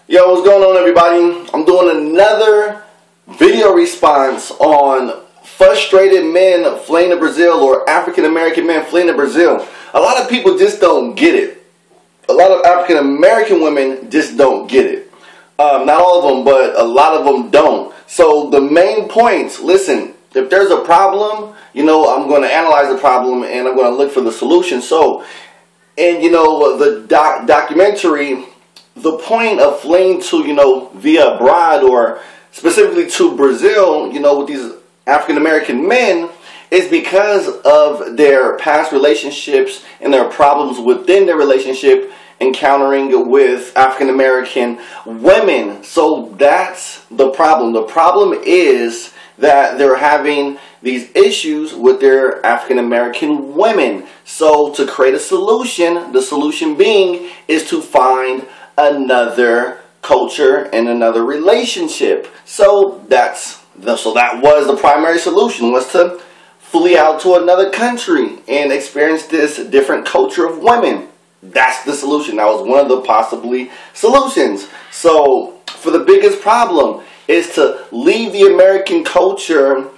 Yo, what's going on, everybody? I'm doing another video response on frustrated men fleeing to Brazil, or African American men fleeing to Brazil. A lot of people just don't get it. A lot of African American women just don't get it. Not all of them, but a lot of them don't. So the main points, listen, if there's a problem, I'm going to analyze the problem and I'm going to look for the solution. So, and the documentary, the point of fleeing to, via abroad, or specifically to Brazil, with these African American men, is because of their past relationships and their problems within their relationship encountering with African American women. So that's the problem. The problem is that they're having these issues with their African American women. So to create a solution, the solution being is to find another culture and another relationship. So that was the primary solution, was to flee out to another country and experience this different culture of women. That's the solution. That was one of the possibly solutions. So for the biggest problem is to leave the American culture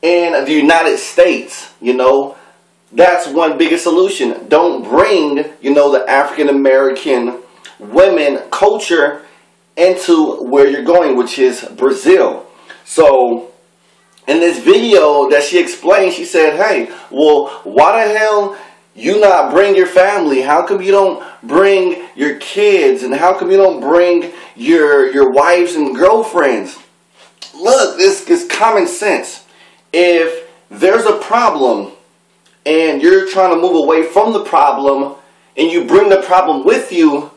and the United States. That's one biggest solution. Don't bring, the African American women culture into where you're going, which is Brazil. So in this video that she explained, she said, hey, well, why the hell you not bring your family? How come you don't bring your kids? And how come you don't bring your wives and girlfriends? Look, this is common sense. If there's a problem and you're trying to move away from the problem and you bring the problem with you,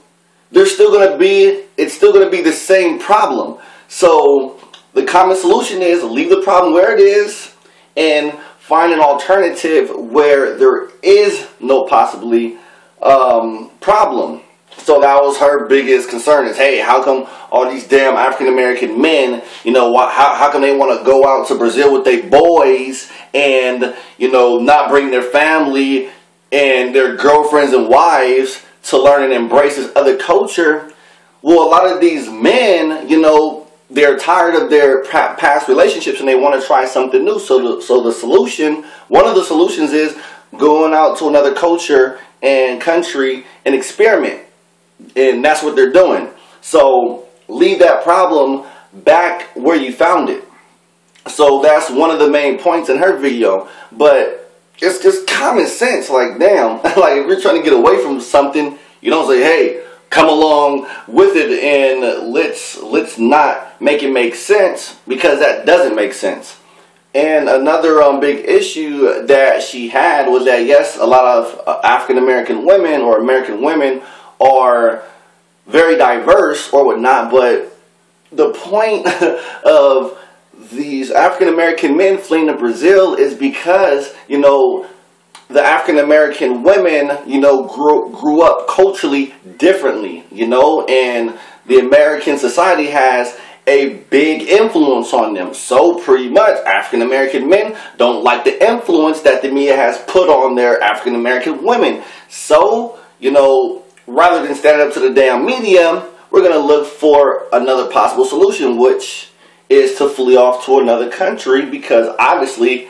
it's still going to be the same problem. So the common solution is leave the problem where it is and find an alternative where there is no possibly problem. So that was her biggest concern, is, hey, how come all these damn African American men, how come they want to go out to Brazil with their boys and, not bring their family and their girlfriends and wives to learn and embrace this other culture? Well, a lot of these men, they're tired of their past relationships and they want to try something new. So the solution, one of the solutions, is going out to another culture and country and experiment. And that's what they're doing. So leave that problem back where you found it. So that's one of the main points in her video. But it's just common sense. Like, damn, like if you're trying to get away from something, you don't say, hey, come along with it and let's not make it make sense, because that doesn't make sense. And another big issue that she had was that, yes, a lot of African American women or American women are very diverse or whatnot, but the point of these African American men fleeing to Brazil is because, the African American women, grew up culturally differently, and the American society has a big influence on them. So pretty much African American men don't like the influence that the media has put on their African American women. So, rather than standing up to the damn media, we're going to look for another possible solution, which is to flee off to another country, because obviously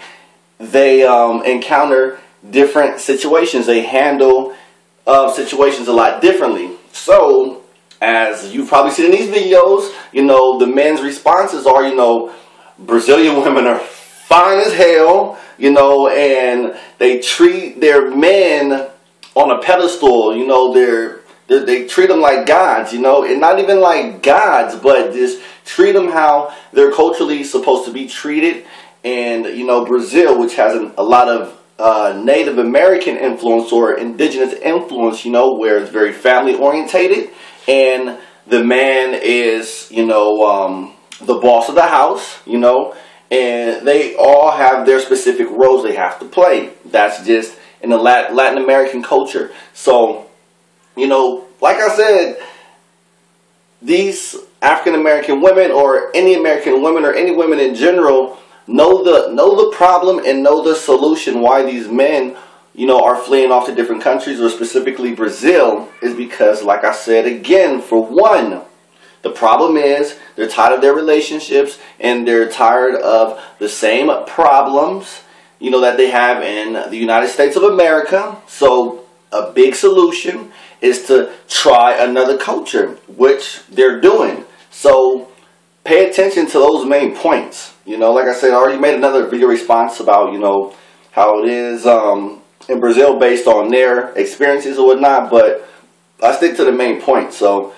they encounter different situations. They handle situations a lot differently. So, as you've probably seen in these videos, the men's responses are, Brazilian women are fine as hell, and they treat their men on a pedestal. They treat them like gods, and not even like gods, but just treat them how they're culturally supposed to be treated. And, Brazil, which has a lot of Native American influence or indigenous influence, where it's very family orientated, and the man is, the boss of the house, and they all have their specific roles they have to play. That's just in the Latin American culture. So, like I said, these African American women, or any American women, or any women in general, know the problem and know the solution why these men, are fleeing off to different countries, or specifically Brazil, is because, like I said again, for one, The problem is they're tired of their relationships and they're tired of the same problems, you know, that they have in the United States of America. So a big solution is to try another culture, which they're doing. So pay attention to those main points. You know, like I said, I already made another video response about, you know, how it is in Brazil based on their experiences or whatnot, but I stick to the main point. So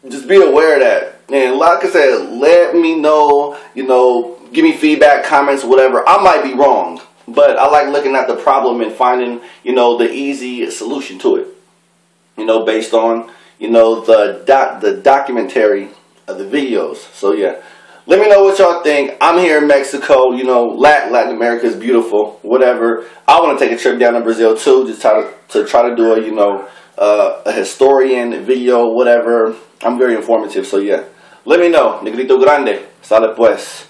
just be aware of that. And like I said, let me know, you know, give me feedback, comments, whatever. I might be wrong, but I like looking at the problem and finding, you know, the easy solution to it. You know, based on, you know, the documentary of the videos. So yeah, let me know what y'all think. I'm here in Mexico. You know, Latin America is beautiful. Whatever. I want to take a trip down to Brazil too. Just try to do a, you know, a historian video, whatever. I'm very informative. So yeah, let me know. Negrito Grande. Sale pues.